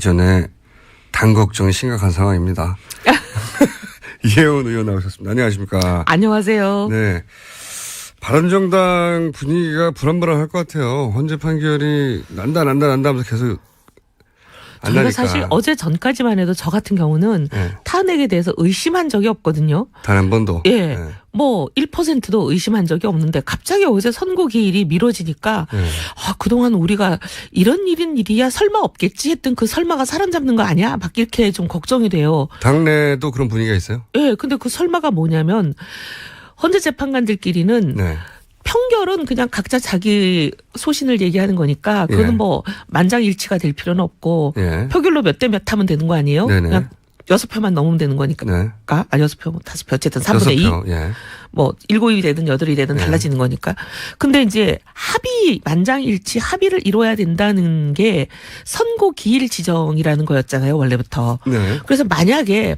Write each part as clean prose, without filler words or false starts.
이전에 당 걱정이 심각한 상황입니다. 이혜원 의원 나오셨습니다. 안녕하십니까. 안녕하세요. 네. 바른정당 분위기가 불안불안할 것 같아요. 헌재 판결이 난다 하면서 계속 안 저희가 나니까. 사실 어제 전까지만 해도 저 같은 경우는 네. 탄핵에 대해서 의심한 적이 없거든요. 단 한 번도. 예. 네. 뭐 1%도 의심한 적이 없는데 갑자기 어제 선고 기일이 미뤄지니까 네. 그동안 우리가 이런 일이야 설마 없겠지 했던 그 설마가 사람 잡는 거 아니야? 막 이렇게 좀 걱정이 돼요. 당내도 그런 분위기가 있어요? 예. 근데 그 설마가 뭐냐면 헌재 재판관들끼리는 네. 평결은 그냥 각자 자기 소신을 얘기하는 거니까 그거는 예. 뭐 만장일치가 될 필요는 없고 예. 표결로 몇 대 몇 하면 되는 거 아니에요? 네네. 그냥 6표만 넘으면 되는 거니까. 네. 아니 6표, 5표 어쨌든 3분의 2. 6표. 예. 뭐 7이 되든 8이 되든 예. 달라지는 거니까. 근데 이제 만장일치 합의를 이뤄야 된다는 게 선고 기일 지정이라는 거였잖아요, 원래부터. 네. 그래서 만약에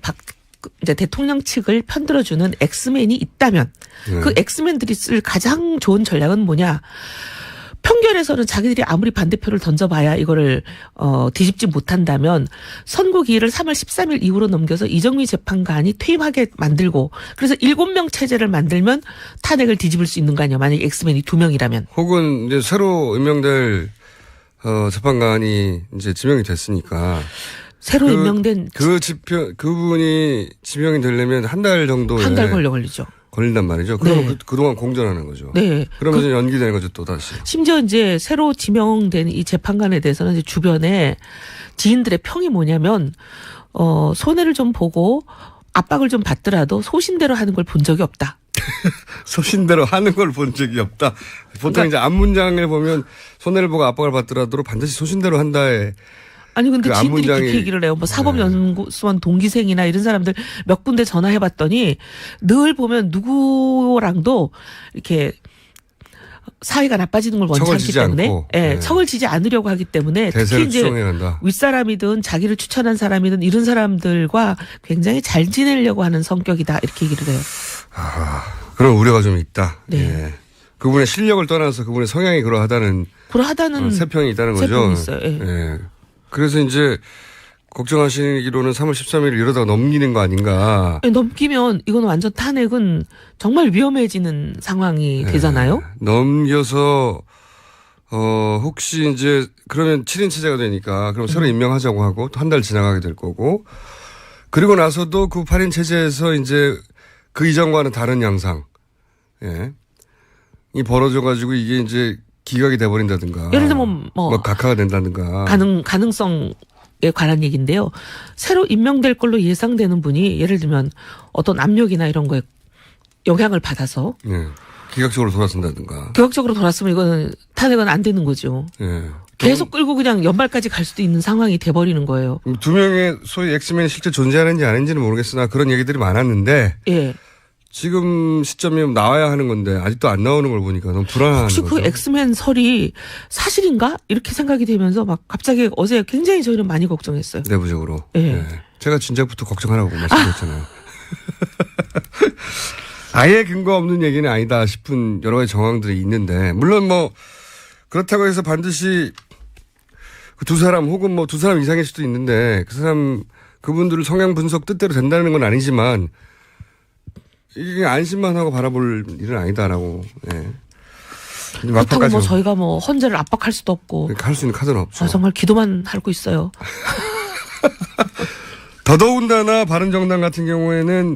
이제 대통령 측을 편들어주는 엑스맨이 있다면 네. 그 엑스맨들이 쓸 가장 좋은 전략은 뭐냐. 평결에서는 자기들이 아무리 반대표를 던져봐야 이거를 뒤집지 못한다면 선고 기일을 3월 13일 이후로 넘겨서 이정미 재판관이 퇴임하게 만들고 그래서 7명 체제를 만들면 탄핵을 뒤집을 수 있는 거 아니야. 만약에 엑스맨이 2명이라면. 혹은 이제 새로 임명될 재판관이 이제 지명이 됐으니까 새로 임명된 그분이 지명이 되려면 한 달 정도에 한 달 걸리죠. 걸린단 말이죠. 그러면 네. 그동안 공전하는 거죠. 네. 그러면서 연기되는 거죠, 또 다시. 심지어 이제 새로 지명된 이 재판관에 대해서는 이제 주변에 지인들의 평이 뭐냐면 손해를 좀 보고 압박을 좀 받더라도 소신대로 하는 걸 본 적이 없다. 소신대로 하는 걸 본 적이 없다. 보통 그러니까 이제 앞문장을 보면 손해를 보고 압박을 받더라도 반드시 소신대로 한다에. 아니 근데 그 지인들이 앞문장이- 그렇게 얘기를 해요. 뭐 사법연수원 동기생이나 이런 사람들 몇 군데 전화해봤더니 늘 보면 누구랑도 이렇게 사이가 나빠지는 걸 원치 척을 않기 지지 때문에 않고. 예, 네. 척을 지지 않으려고 하기 때문에 특히 대세를 이제 추종해 간다. 윗사람이든 자기를 추천한 사람이든 이런 사람들과 굉장히 잘 지내려고 하는 성격이다 이렇게 얘기를 해요. 그런 우려가 좀 있다. 네. 예. 그분의 실력을 떠나서 그분의 성향이 그러하다는 그러하다는 세평이 있다는 거죠. 세평이 있어요. 예. 예. 그래서 이제 걱정하시기로는 3월 13일을 이러다가 넘기는 거 아닌가. 넘기면 이건 완전 탄핵은 정말 위험해지는 상황이 되잖아요. 넘겨서 혹시 이제 그러면 7인 체제가 되니까 그럼 새로 임명하자고 하고 또 한 달 지나가게 될 거고 그리고 나서도 그 8인 체제에서 이제 그 이전과는 다른 양상. 예. 이 벌어져 가지고 이게 이제 기각이 돼 버린다든가. 예를 들면 뭐 각하가 된다든가. 가능성에 관한 얘기인데요. 새로 임명될 걸로 예상되는 분이 예를 들면 어떤 압력이나 이런 거에 영향을 받아서 예. 기각적으로 돌아선다든가. 교역적으로 돌았으면 이거는 탄핵은 안 되는 거죠. 예. 계속 끌고 그냥 연말까지 갈 수도 있는 상황이 돼버리는 거예요. 두 명의 소위 엑스맨이 실제 존재하는지 아닌지는 모르겠으나 그런 얘기들이 많았는데 예. 지금 시점이면 나와야 하는 건데 아직도 안 나오는 걸 보니까 너무 불안한 혹시 거죠. 그 엑스맨 설이 사실인가? 이렇게 생각이 되면서 막 갑자기 어제 굉장히 저희는 많이 걱정했어요. 내부적으로. 예. 제가 진작부터 걱정하라고 말씀드렸잖아요. 아예 근거 없는 얘기는 아니다 싶은 여러 가지 정황들이 있는데 물론 뭐 그렇다고 해서 반드시 그 두 사람 혹은 뭐 두 사람 이상일 수도 있는데 그분들을 성향 분석 뜻대로 된다는 건 아니지만 이게 안심만 하고 바라볼 일은 아니다라고. 예. 그렇다고 뭐 저희가 뭐 헌재를 압박할 수도 없고. 할 수 있는 카드는 없죠. 정말 기도만 하고 있어요. 더더군다나 바른정당 같은 경우에는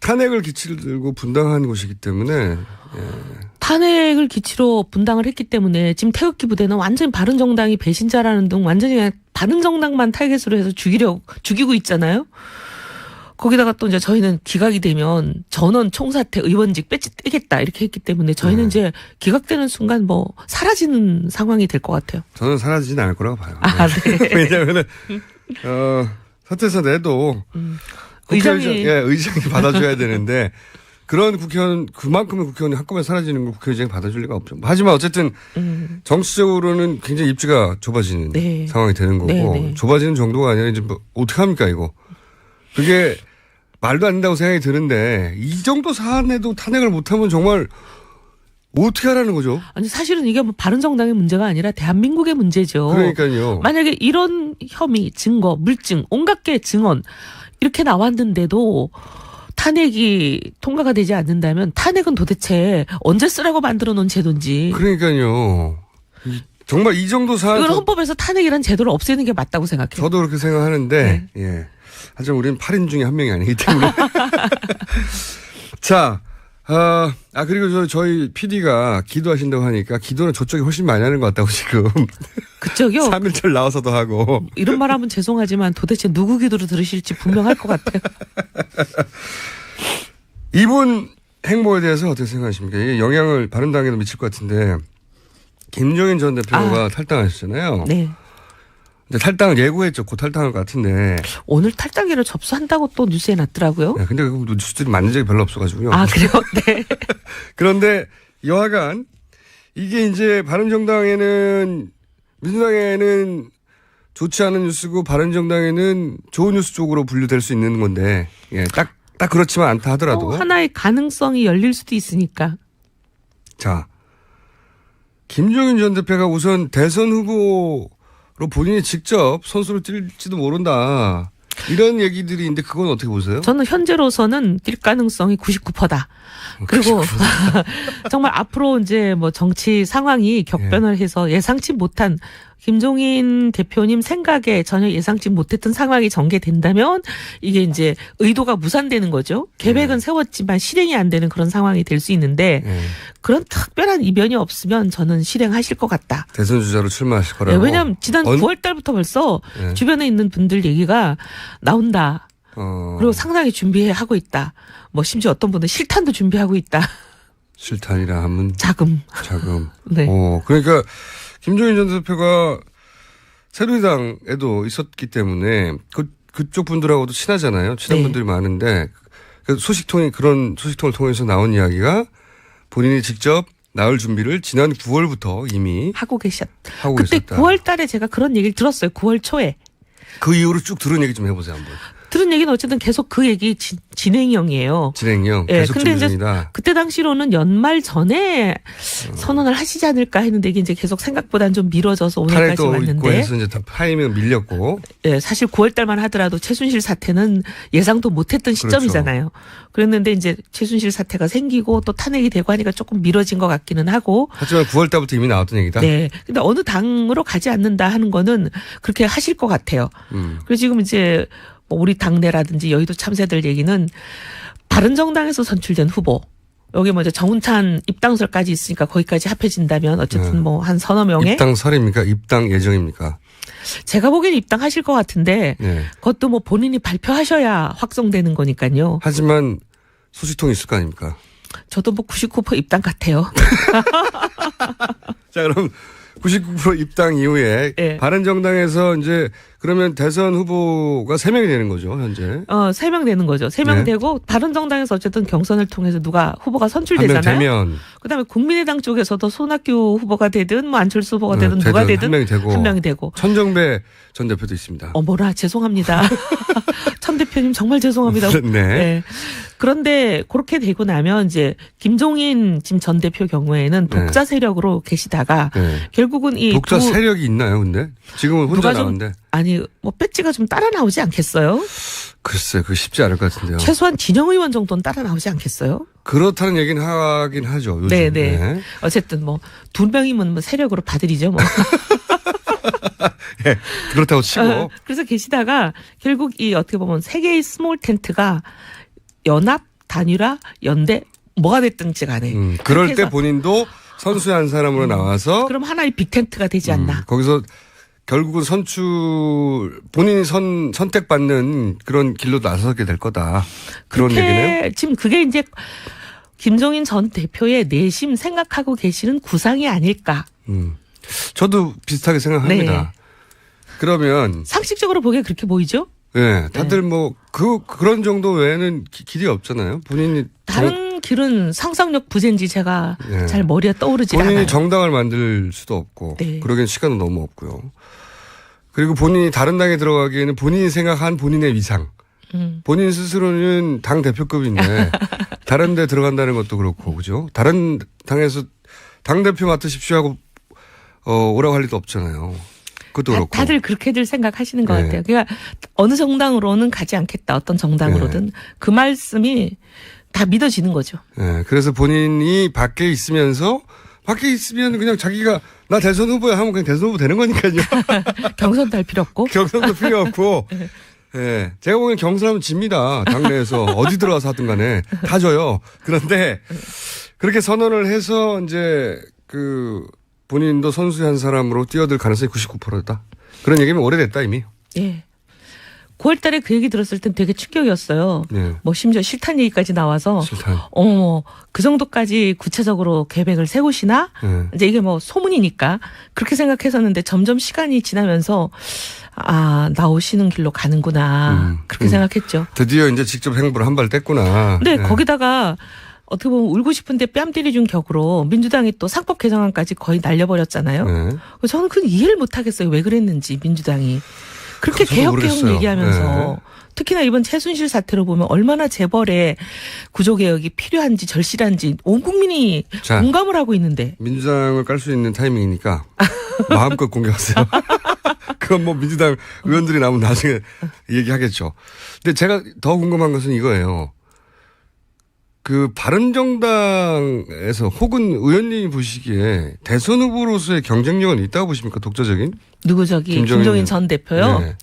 탄핵을 기치를 들고 분당한 곳이기 때문에. 탄핵을 기치로 분당을 했기 때문에 지금 태극기 부대는 완전히 바른정당이 배신자라는 등 완전히 그냥 바른정당만 타겟으로 해서 죽이고 있잖아요. 거기다가 또 이제 저희는 기각이 되면 전원 총사퇴 의원직 떼겠다 이렇게 했기 때문에 저희는 이제 기각되는 순간 뭐 사라지는 상황이 될 것 같아요. 저는 사라지진 않을 거라고 봐요. 네. 왜냐하면은 사퇴서 내도 의장이 의장이 받아줘야 되는데 그런 국회의원 그만큼의 국회의원이 한꺼번에 사라지는 걸 국회의장이 받아줄 리가 없죠. 하지만 어쨌든 정치적으로는 굉장히 입지가 좁아지는 네. 상황이 되는 거고 네. 좁아지는 정도가 아니라 이제 뭐 어떻게 합니까 이거. 그게 말도 안 된다고 생각이 드는데 이 정도 사안에도 탄핵을 못하면 정말 어떻게 하라는 거죠? 아니 사실은 이게 뭐 바른정당의 문제가 아니라 대한민국의 문제죠. 그러니까요. 만약에 이런 혐의, 증거, 물증, 온갖 개 증언 이렇게 나왔는데도 탄핵이 통과가 되지 않는다면 탄핵은 도대체 언제 쓰라고 만들어 놓은 제도인지. 그러니까요. 정말 이 정도 사안. 이건 헌법에서 탄핵이란 제도를 없애는 게 맞다고 생각해요. 저도 그렇게 생각하는데, 네. 예. 하지만 우리는 8인 중에 한 명이 아니기 때문에. 자, 그리고 저희 PD가 기도하신다고 하니까 기도는 저쪽이 훨씬 많이 하는 것 같다고 지금. 그쪽이요? 3일절 나와서도 하고. 이런 말 하면 죄송하지만 도대체 누구 기도로 들으실지 분명할 것 같아요. 이분 행보에 대해서 어떻게 생각하십니까? 이게 영향을 바른당에도 미칠 것 같은데, 김종인 전 대표가 탈당하셨잖아요. 네. 근데 탈당을 예고했죠. 곧 탈당할 것 같은데. 오늘 탈당기를 접수한다고 또 뉴스에 났더라고요. 네, 근데 그 뉴스들이 맞는 적이 별로 없어가지고요. 아, 그래요? 네. 그런데 여하간 이게 이제 바른정당에는 민주당에는 좋지 않은 뉴스고 바른정당에는 좋은 뉴스 쪽으로 분류될 수 있는 건데, 예, 딱 그렇지만 않다 하더라도. 하나의 가능성이 열릴 수도 있으니까. 자, 김종인 전 대표가 우선 대선 후보로 본인이 직접 선수를 뛸지도 모른다. 이런 얘기들이 있는데 그건 어떻게 보세요? 저는 현재로서는 뛸 가능성이 99%다. 그리고 정말 앞으로 이제 뭐 정치 상황이 격변을 해서 예상치 못한 김종인 대표님 생각에 전혀 예상치 못했던 상황이 전개된다면 이게 이제 의도가 무산되는 거죠. 계획은 세웠지만 실행이 안 되는 그런 상황이 될 수 있는데 그런 특별한 이변이 없으면 저는 실행하실 것 같다. 대선 주자로 출마하실 거라고. 네, 왜냐하면 지난 9월 달부터 벌써 주변에 있는 분들 얘기가 나온다. 그리고 상당히 준비하고 있다. 뭐 심지어 어떤 분은 실탄도 준비하고 있다. 실탄이라 하면 자금. 네. 그러니까 김종인 전 대표가 새누리당에도 있었기 때문에 그쪽 분들하고도 친하잖아요. 친한 네. 분들이 많은데 그 그런 소식통을 통해서 나온 이야기가 본인이 직접 나올 준비를 지난 9월부터 이미 하고 그때 계셨다. 9월 달에 제가 그런 얘기를 들었어요. 9월 초에. 그 이후로 쭉 들은 얘기 좀 해보세요 한번. 들은 얘기는 어쨌든 계속 그 얘기 진행형이에요. 진행형. 예, 계속 근데 준비 이제 중이다. 그때 당시로는 연말 전에 선언을 하시지 않을까 했는데 이게 이제 계속 생각보다는 좀 미뤄져서 오늘까지 탄핵도 있고 왔는데. 해서 이제 타이밍은 밀렸고. 예, 사실 9월 달만 하더라도 최순실 사태는 예상도 못했던 시점이잖아요. 그랬는데 이제 최순실 사태가 생기고 또 탄핵이 되고 하니까 조금 미뤄진 것 같기는 하고. 하지만 9월 달부터 이미 나왔던 얘기다. 네. 근데 어느 당으로 가지 않는다 하는 거는 그렇게 하실 것 같아요. 그래서 지금 이제 뭐 우리 당내라든지 여의도 참새들 얘기는 바른정당에서 선출된 후보. 여기 뭐 이제 정운찬 입당설까지 있으니까 거기까지 합해진다면 어쨌든 뭐 한 서너 명의. 입당설입니까? 입당 예정입니까? 제가 보기엔 입당하실 것 같은데 네. 그것도 뭐 본인이 발표하셔야 확정되는 거니까요. 하지만 소식통이 있을 거 아닙니까? 저도 뭐 99% 입당 같아요. 자, 그럼 99% 입당 이후에 네. 바른정당에서 이제 그러면 대선 후보가 3명이 되는 거죠, 현재. 3명 되는 거죠. 3명 네. 되고 바른정당에서 어쨌든 경선을 통해서 누가 후보가 한 명 선출되잖아요. 되면 그다음에 국민의당 쪽에서도 손학규 후보가 되든 뭐 안철수 후보가 되든 되든 누가 되든 한 명이 되고. 되고. 천정배 전 대표도 있습니다. 어머나 죄송합니다. 천 대표님 정말 죄송합니다. 네. 그런데 그렇게 되고 나면 이제 김종인 지금 전 대표 경우에는 독자 세력으로 계시다가 네. 결국은 이 독자 세력이 있나요, 근데? 지금은 혼자 누가 좀 나오는데. 아니 뭐 배지가 좀 따라 나오지 않겠어요? 글쎄, 그거 쉽지 않을 것 같은데요. 최소한 진영 의원 정도는 따라 나오지 않겠어요? 그렇다는 얘기는 하긴 하죠, 요즘. 네네. 네. 어쨌든 뭐 2명이면 뭐 세력으로 봐드리죠 뭐. 네, 그렇다고 치고. 그래서 계시다가 결국 이 어떻게 보면 세 개의 스몰 텐트가 연합, 단일화, 연대 뭐가 됐든지 간에. 그럴 그렇게 때 해서 본인도 선수의 한 사람으로 나와서 그럼 하나의 빅텐트가 되지 않나. 거기서 결국은 본인이 선택받는 그런 길로 나서게 될 거다. 그런 얘기네요. 지금 그게 이제 김종인 전 대표의 내심 생각하고 계시는 구상이 아닐까. 저도 비슷하게 생각합니다. 네. 그러면 상식적으로 보기에 그렇게 보이죠? 네, 다들 뭐 그런 정도 외에는 길이 없잖아요. 본인이 다른 길은 상상력 부재인지 제가 네. 잘 머리에 떠오르지 본인이 않아요. 정당을 만들 수도 없고 네. 그러기엔 시간은 너무 없고요. 그리고 본인이 다른 당에 들어가기에는 본인이 생각한 본인의 위상. 본인 스스로는 당 대표급인데 다른 데 들어간다는 것도 그렇고 그죠? 다른 당에서 당대표 맡으십시오 하고 오라고 할 리도 없잖아요. 그것도 그렇고. 다들 그렇게들 생각하시는 것 네. 같아요. 그러니까 어느 정당으로는 가지 않겠다. 어떤 정당으로든. 그 말씀이 다 믿어지는 거죠. 네, 그래서 본인이 밖에 있으면 그냥 자기가 나 대선 후보야 하면 그냥 대선 후보 되는 거니까요. 경선도 할 필요 없고. 경선도 필요 없고. 예. 제가 보기엔 경선하면 집니다. 당내에서 어디 들어가서 하든 간에 다 져요. 그런데 그렇게 선언을 해서 이제 본인도 선수의 한 사람으로 뛰어들 가능성이 99%다. 그런 얘기면 오래됐다 이미. 예. 9월 달에 그 얘기 들었을 땐 되게 충격이었어요. 네. 뭐 심지어 실탄 얘기까지 나와서 실탄. 그 정도까지 구체적으로 계획을 세우시나? 네. 이제 이게 뭐 소문이니까 그렇게 생각했었는데 점점 시간이 지나면서 나오시는 길로 가는구나. 그렇게 생각했죠. 드디어 이제 직접 행보를 한 발 뗐구나. 근데 네. 거기다가 어떻게 보면 울고 싶은데 뺨 때려준 격으로 민주당이 또 상법 개정안까지 거의 날려버렸잖아요. 네. 저는 그 이해를 못하겠어요. 왜 그랬는지 민주당이. 그렇게 저도 개혁 모르겠어요. 얘기하면서 네. 특히나 이번 최순실 사태로 보면 얼마나 재벌의 구조개혁이 필요한지 절실한지 온 국민이 자. 공감을 하고 있는데. 민주당을 깔 수 있는 타이밍이니까 마음껏 공개하세요. 그건 뭐 민주당 의원들이 나오면 나중에 얘기하겠죠. 근데 제가 더 궁금한 것은 이거예요. 바른정당에서 혹은 의원님이 보시기에 대선 후보로서의 경쟁력은 있다고 보십니까? 독자적인? 누구 김종인 전 대표요? 네.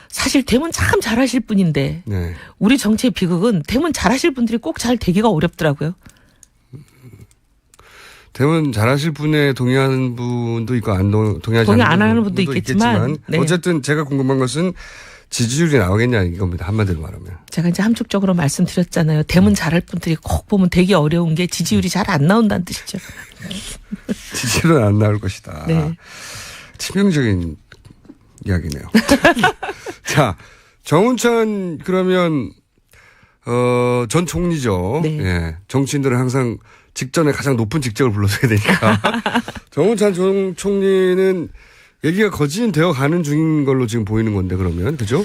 사실 되면 참 잘하실 분인데 네. 우리 정치의 비극은 되면 잘하실 분들이 꼭 잘 되기가 어렵더라고요. 되면 잘하실 분에 동의하는 분도 있고 동의하지 동의 않는 안 하는 분도 분도 있겠지만 네. 어쨌든 제가 궁금한 것은 지지율이 나오겠냐 이겁니다. 한마디로 말하면. 제가 이제 함축적으로 말씀드렸잖아요. 되면 잘할 분들이 꼭 보면 되게 어려운 게 지지율이 잘 안 나온다는 뜻이죠. 지지율은 안 나올 것이다. 네. 치명적인 이야기네요. 자, 정운찬 그러면 전 총리죠. 네. 예. 정치인들은 항상 직전에 가장 높은 직책을 불러줘야 되니까. 정운찬 전 총리는 얘기가 거진되어 가는 중인 걸로 지금 보이는 건데 그러면 그죠?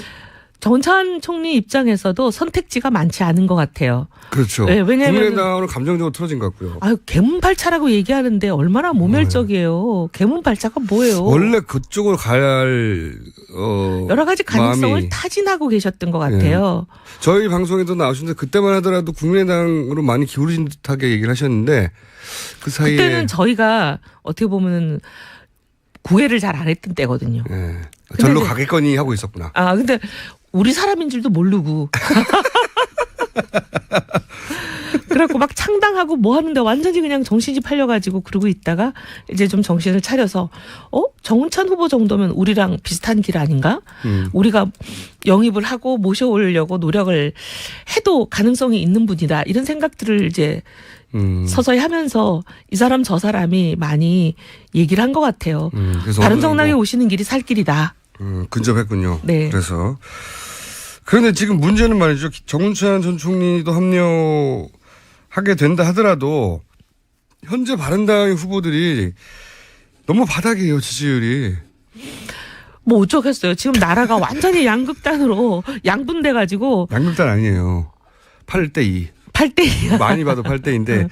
정운찬 총리 입장에서도 선택지가 많지 않은 것 같아요. 그렇죠. 네, 왜냐하면 국민의당으로 감정적으로 틀어진 것 같고요. 개문발차라고 얘기하는데 얼마나 모멸적이에요. 개문발차가 뭐예요? 원래 그쪽으로 가야 할 여러 가지 가능성을 마음이. 타진하고 계셨던 것 같아요. 저희 방송에도 나오셨는데 그때만 하더라도 국민의당으로 많이 기울어진 듯하게 얘기를 하셨는데 그 사이에 그때는 저희가 어떻게 보면 구애를 잘 안 했던 때거든요. 예. 절로 이제- 가겠거니 하고 있었구나. 근데 우리 사람인 줄도 모르고. 그래갖고 막 창당하고 뭐 하는데 완전히 그냥 정신이 팔려가지고 그러고 있다가 이제 좀 정신을 차려서 정운찬 후보 정도면 우리랑 비슷한 길 아닌가? 우리가 영입을 하고 모셔오려고 노력을 해도 가능성이 있는 분이다. 이런 생각들을 이제 서서히 하면서 이 사람 저 사람이 많이 얘기를 한 것 같아요. 그래서 바른정당에 오시는 길이 살 길이다. 근접했군요. 네. 그래서 그런데 지금 문제는 말이죠. 정운찬 전 총리도 합류하게 된다 하더라도 현재 바른당 후보들이 너무 바닥이에요. 지지율이. 뭐 어쩌겠어요. 지금 나라가 완전히 양극단으로 양분돼가지고 양극단 아니에요. 8대2. 8대2. 많이 봐도 8대인데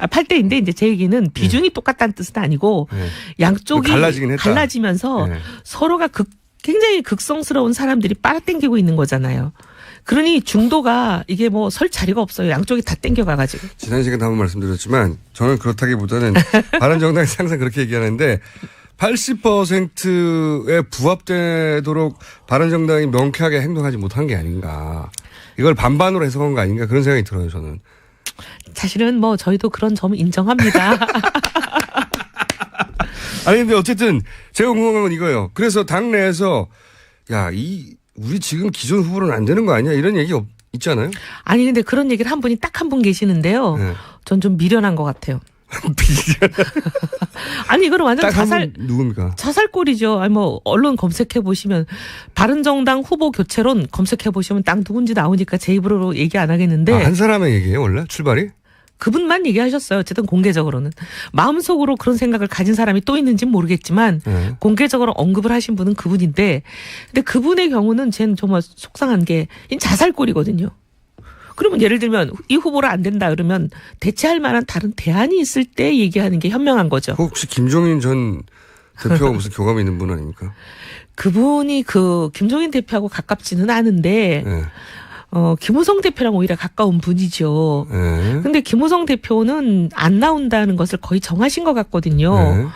8대인데 이제 제 얘기는 비중이 똑같다는 뜻은 아니고 네. 양쪽이 갈라지긴 했다. 갈라지면서 네. 서로가 굉장히 극성스러운 사람들이 빨아당기고 있는 거잖아요. 그러니 중도가 이게 뭐 설 자리가 없어요. 양쪽이 다 땡겨가가지고. 지난 시간에 한번 말씀드렸지만 저는 그렇다기보다는 바른정당에서 항상 그렇게 얘기하는데 80%에 부합되도록 바른정당이 명쾌하게 행동하지 못한 게 아닌가. 이걸 반반으로 해석한 거 아닌가 그런 생각이 들어요. 저는. 사실은 뭐 저희도 그런 점을 인정합니다. 아니 근데 어쨌든 제가 궁금한 건 이거예요. 그래서 당내에서 우리 지금 기존 후보로는 안 되는 거 아니야 이런 얘기 있잖아요. 아니 근데 그런 얘기를 한 분이 딱 한 분 계시는데요. 네. 전 좀 미련한 것 같아요. 아니 이거는 완전 딱 한 분 누굽니까? 자살골이죠. 아니 뭐 언론 검색해 보시면 바른정당 후보 교체론 검색해 보시면 딱 누군지 나오니까 제 입으로 얘기 안 하겠는데 한 사람의 얘기예요 원래 출발이? 그분만 얘기하셨어요. 어쨌든 공개적으로는 마음속으로 그런 생각을 가진 사람이 또 있는지는 모르겠지만 네. 공개적으로 언급을 하신 분은 그분인데 근데 그분의 경우는 쟤는 정말 속상한 게 자살골이거든요. 그러면 예를 들면 이 후보로 안 된다 그러면 대체할 만한 다른 대안이 있을 때 얘기하는 게 현명한 거죠. 혹시 김종인 전 대표가 무슨 교감이 있는 분 아닙니까? 그분이 그 김종인 대표하고 가깝지는 않은데 네. 김무성 대표랑 오히려 가까운 분이죠. 네. 근데 김무성 대표는 안 나온다는 것을 거의 정하신 것 같거든요. 네.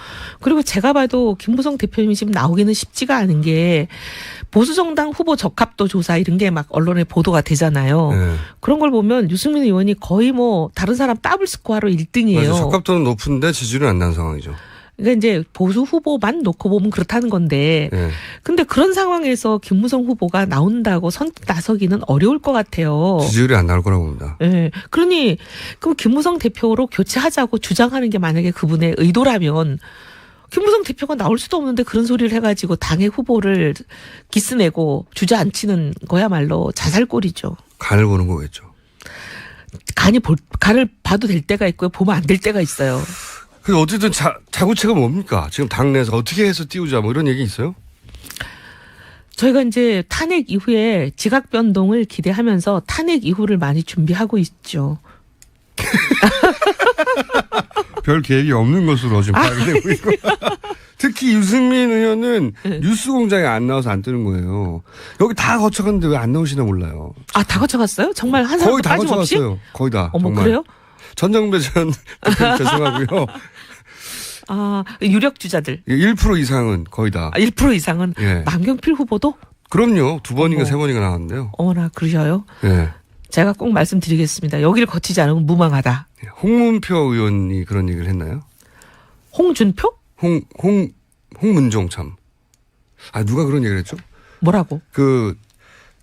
그리고 제가 봐도 김무성 대표님이 지금 나오기는 쉽지가 않은 게 보수정당 후보 적합도 조사 이런 게 막 언론에 보도가 되잖아요. 네. 그런 걸 보면 유승민 의원이 거의 뭐 다른 사람 더블 스코어로 1등이에요. 맞아요. 적합도는 높은데 지지율은 안 나는 상황이죠. 그러니까 이제 보수 후보만 놓고 보면 그렇다는 건데 네. 근데 그런 상황에서 김무성 후보가 나온다고 선뜻 나서기는 어려울 것 같아요. 지지율이 안 나올 거라고 봅니다. 예. 그러니 그럼 김무성 대표로 교체하자고 주장하는 게 만약에 그분의 의도라면 김무성 대표가 나올 수도 없는데 그런 소리를 해가지고 당의 후보를 기스내고 주저앉히는 거야말로 자살골이죠. 간을 보는 거겠죠. 간을 봐도 될 때가 있고요. 보면 안 될 때가 있어요. 근데 어쨌든 자구책은 뭡니까? 지금 당내에서 어떻게 해서 띄우자 뭐 이런 얘기 있어요? 저희가 이제 탄핵 이후에 지각 변동을 기대하면서 탄핵 이후를 많이 준비하고 있죠. 별 계획이 없는 것으로 지금 파악되고 있고. 특히 유승민 의원은 뉴스공장에 안 나와서 안 뜨는 거예요. 여기 다 거쳐갔는데 왜 안 나오시나 몰라요. 아, 다 거쳐갔어요? 정말 한 거의 사람도 다 빠짐없이? 거쳐갔어요. 거의 다. 어머, 정말. 그래요? 전정배 전 대표님 죄송하고요. 아, 유력 주자들. 1% 이상은 거의 다. 1% 이상은 예. 남경필 후보도? 그럼요. 2번인가 어머. 3번인가 나왔는데요. 어머나, 그러셔요? 예. 제가 꼭 말씀드리겠습니다. 여기를 거치지 않으면 무망하다. 홍문표 의원이 그런 얘기를 했나요? 홍준표? 홍문종 참. 아, 누가 그런 얘기를 했죠? 뭐라고?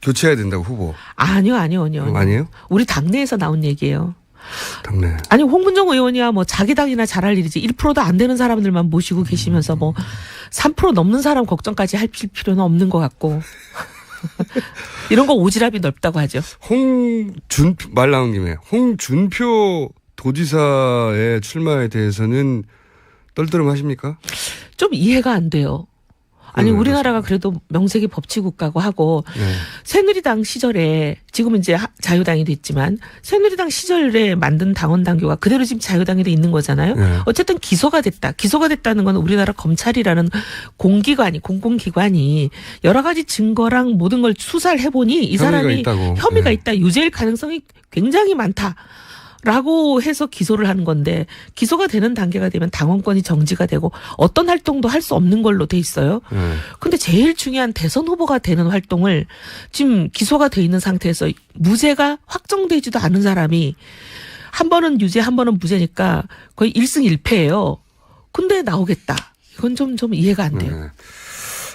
교체해야 된다고 후보. 아니요. 아니에요? 우리 당내에서 나온 얘기예요. 당내. 아니, 홍문종 의원이야 뭐 자기 당이나 잘할 일이지 1%도 안 되는 사람들만 모시고 계시면서 뭐 3% 넘는 사람 걱정까지 할 필요는 없는 것 같고. 이런 거 오지랖이 넓다고 하죠. 말 나온 김에 홍준표 도지사의 출마에 대해서는 떨떠름 하십니까? 좀 이해가 안 돼요. 아니, 우리나라가 그래도 명색이 법치국가고 하고 네. 새누리당 시절에 지금은 이제 자유당이 됐지만 새누리당 시절에 만든 당원 당규가 그대로 지금 자유당에 돼 있는 거잖아요. 네. 어쨌든 기소가 됐다. 기소가 됐다는 건 우리나라 검찰이라는 공공기관이 여러 가지 증거랑 모든 걸 수사를 해보니 이 사람이 혐의가 있다. 유죄일 가능성이 굉장히 많다. 라고 해서 기소를 하는 건데 기소가 되는 단계가 되면 당원권이 정지가 되고 어떤 활동도 할 수 없는 걸로 돼 있어요. 근데 제일 중요한 대선 후보가 되는 활동을 지금 기소가 돼 있는 상태에서 무죄가 확정되지도 않은 사람이 한 번은 유죄 한 번은 무죄니까 거의 1승 1패예요. 근데 나오겠다. 이건 좀 이해가 안 돼요. 네.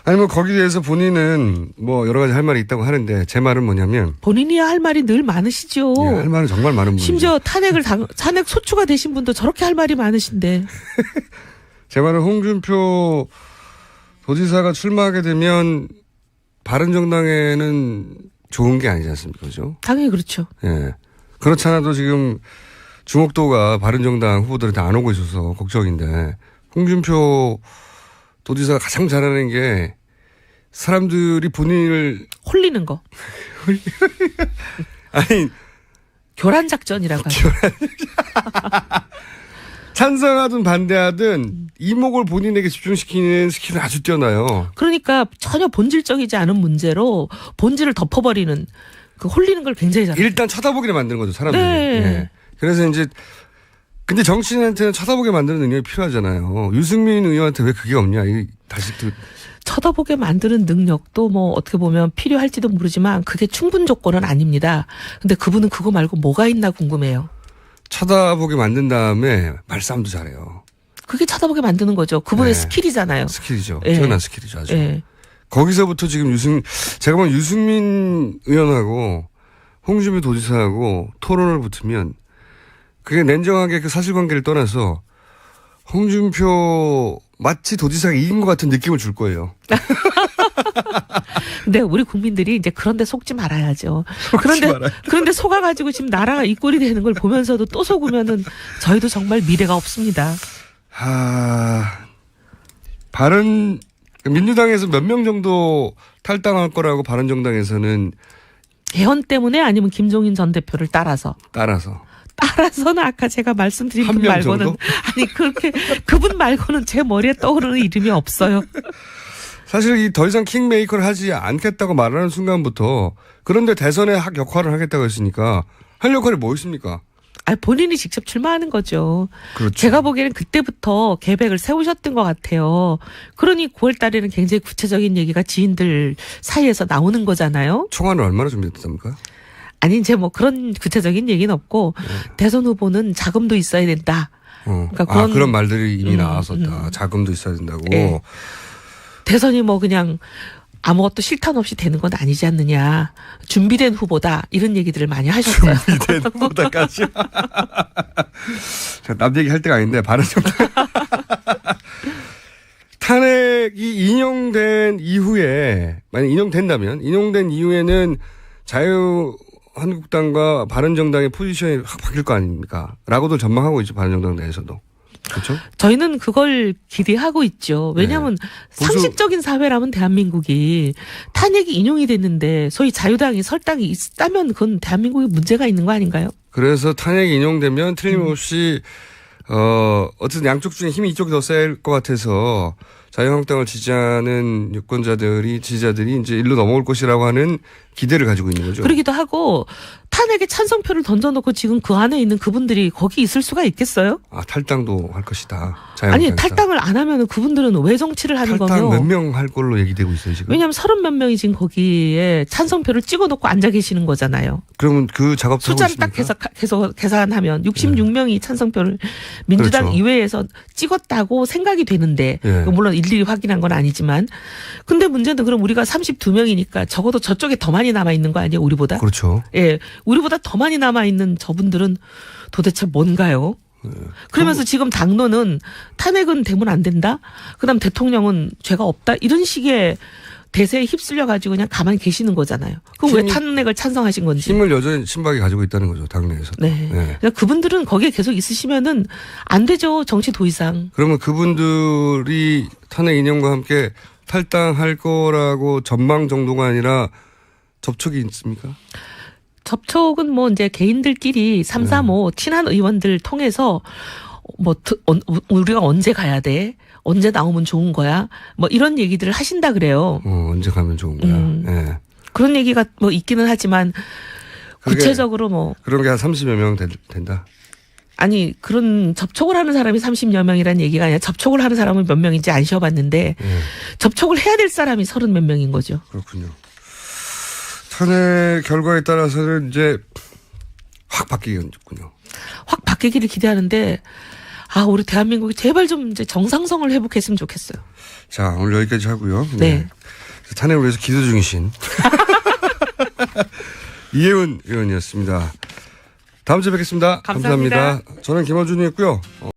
아니 뭐 거기에 대해서 본인은 뭐 여러 가지 할 말이 있다고 하는데 제 말은 뭐냐면 본인이야 할 말이 늘 많으시죠. 예, 할 말은 정말 많은 분이죠. 심지어 탄핵 소추가 되신 분도 저렇게 할 말이 많으신데. 제 말은 홍준표 도지사가 출마하게 되면 바른정당에는 좋은 게 아니지 않습니까? 그죠? 당연히 그렇죠. 예. 그렇지 않아도 지금 주목도가 바른정당 후보들한테 안 오고 있어서 걱정인데 홍준표 도지사가 가장 잘하는 게 사람들이 본인을 홀리는 거. 아니 교란 작전이라고 하죠. 찬성하든 반대하든 이목을 본인에게 집중시키는 스킬은 아주 뛰어나요. 그러니까 전혀 본질적이지 않은 문제로 본질을 덮어버리는 그 홀리는 걸 굉장히 잘해요. 일단 쳐다보기를 만드는 거죠, 사람들이. 네. 예. 그래서 이제 근데 정치인한테는 쳐다보게 만드는 능력이 필요하잖아요. 유승민 의원한테 왜 그게 없냐. 다시 쳐다보게 만드는 능력도 뭐 어떻게 보면 필요할지도 모르지만 그게 충분 조건은 아닙니다. 근데 그분은 그거 말고 뭐가 있나 궁금해요. 쳐다보게 만든 다음에 말싸움도 잘해요. 그게 쳐다보게 만드는 거죠. 그분의 네. 스킬이잖아요. 스킬이죠. 네. 뛰어난 스킬이죠. 아주. 네. 거기서부터 지금 제가 보면 유승민 의원하고 홍준표 도지사하고 토론을 붙으면 그게 냉정하게 그 사실관계를 떠나서 홍준표 마치 도지사가 이긴 것 같은 느낌을 줄 거예요. 근데 우리 국민들이 이제 그런데 속지 말아야죠. 그런데 속아가지고 지금 나라가 이 꼴이 되는 걸 보면서도 또 속으면은 저희도 정말 미래가 없습니다. 민주당에서 몇 명 정도 탈당할 거라고 바른정당에서는 개헌 때문에 아니면 김종인 전 대표를 따라서? 따라서는 아까 제가 말씀드린 한 분 명 말고는 정도? 아니 그렇게 그분 말고는 제 머리에 떠오르는 이름이 없어요. 사실 이 더 이상 킹메이커를 하지 않겠다고 말하는 순간부터 그런데 대선에 역할을 하겠다고 했으니까 할 역할이 뭐 있습니까? 아 본인이 직접 출마하는 거죠. 그렇죠. 제가 보기에는 그때부터 계획을 세우셨던 것 같아요. 그러니 9월 달에는 굉장히 구체적인 얘기가 지인들 사이에서 나오는 거잖아요. 총알은 얼마나 준비됐답니까? 아니 이제 뭐 그런 구체적인 얘기는 없고 대선 후보는 자금도 있어야 된다. 그러니까 그런 말들이 이미 나왔었다. 자금도 있어야 된다고. 예. 대선이 뭐 그냥 아무것도 실탄 없이 되는 건 아니지 않느냐. 준비된 후보다 이런 얘기들을 많이 하셨어요. 준비된 후보다까지. 남 얘기 할 때가 아닌데 바른정당 탄핵이 인용된 이후에 만약 인용된 이후에는 자유한국당과 바른정당의 포지션이 확 바뀔 거 아닙니까? 라고도 전망하고 있죠. 바른정당 내에서도. 그렇죠? 저희는 그걸 기대하고 있죠. 왜냐하면 보수- 상식적인 사회라면 대한민국이 탄핵이 인용이 됐는데 소위 자유당이 설당이 있다면 그건 대한민국에 문제가 있는 거 아닌가요? 그래서 탄핵이 인용되면 틀림없이 어쨌든 양쪽 중에 힘이 이쪽이 더 셀 것 같아서 자유한국당을 지지하는 지지자들이 이제 일로 넘어올 것이라고 하는 기대를 가지고 있는 거죠. 그러기도 하고 탄핵에 찬성표를 던져놓고 지금 그 안에 있는 그분들이 거기 있을 수가 있겠어요? 탈당도 할 것이다. 아니 자유한국당에서. 탈당을 안 하면 그분들은 왜 정치를 하는 탈당 거며? 몇 명 할 걸로 얘기되고 있어요 지금. 왜냐하면 30몇 명이 지금 거기에 찬성표를 찍어놓고 앉아 계시는 거잖아요. 그러면 그 작업도 숫자를 하고 있습니까? 딱 계산하면 66명이 찬성표를 민주당 그렇죠. 이외에서 찍었다고 생각이 되는데 예. 물론 일일이 확인한 건 아니지만 근데 문제는 그럼 우리가 32명이니까 적어도 저쪽에 더 많이 남아 있는 거 아니에요 우리보다? 그렇죠. 예, 우리보다 더 많이 남아 있는 저분들은 도대체 뭔가요? 그러면서 지금 당론은 탄핵은 되면 안 된다. 그다음 대통령은 죄가 없다. 이런 식의 대세에 휩쓸려 가지고 그냥 가만히 계시는 거잖아요. 그럼 왜 탄핵을 찬성하신 건지? 힘을 여전히 신박히 가지고 있다는 거죠 당내에서. 네. 그러니까 그분들은 거기에 계속 있으시면은 안 되죠. 정치 도의상. 그러면 그분들이 탄핵 인용과 함께 탈당할 거라고 전망 정도가 아니라 접촉이 있습니까? 접촉은 뭐 이제 개인들끼리 335 친한 의원들 통해서 뭐 우리가 언제 가야 돼? 언제 나오면 좋은 거야? 뭐 이런 얘기들을 하신다 그래요. 언제 가면 좋은 거야. 예. 그런 얘기가 뭐 있기는 하지만 구체적으로 뭐 그런 게 한 30여 명 된다. 아니 그런 접촉을 하는 사람이 30여 명이라는 얘기가 아니라 접촉을 하는 사람은 몇 명인지 안 쉬어봤는데 접촉을 해야 될 사람이 30 몇 명인 거죠. 그렇군요. 탄핵 결과에 따라서는 이제 확 바뀌겠군요. 확 바뀌기를 기대하는데 우리 대한민국이 제발 좀 이제 정상성을 회복했으면 좋겠어요. 자, 오늘 여기까지 하고요. 네. 탄핵을 위해서 기도 중이신 이혜훈 의원이었습니다. 다음 주에 뵙겠습니다. 감사합니다. 저는 김원준이었고요.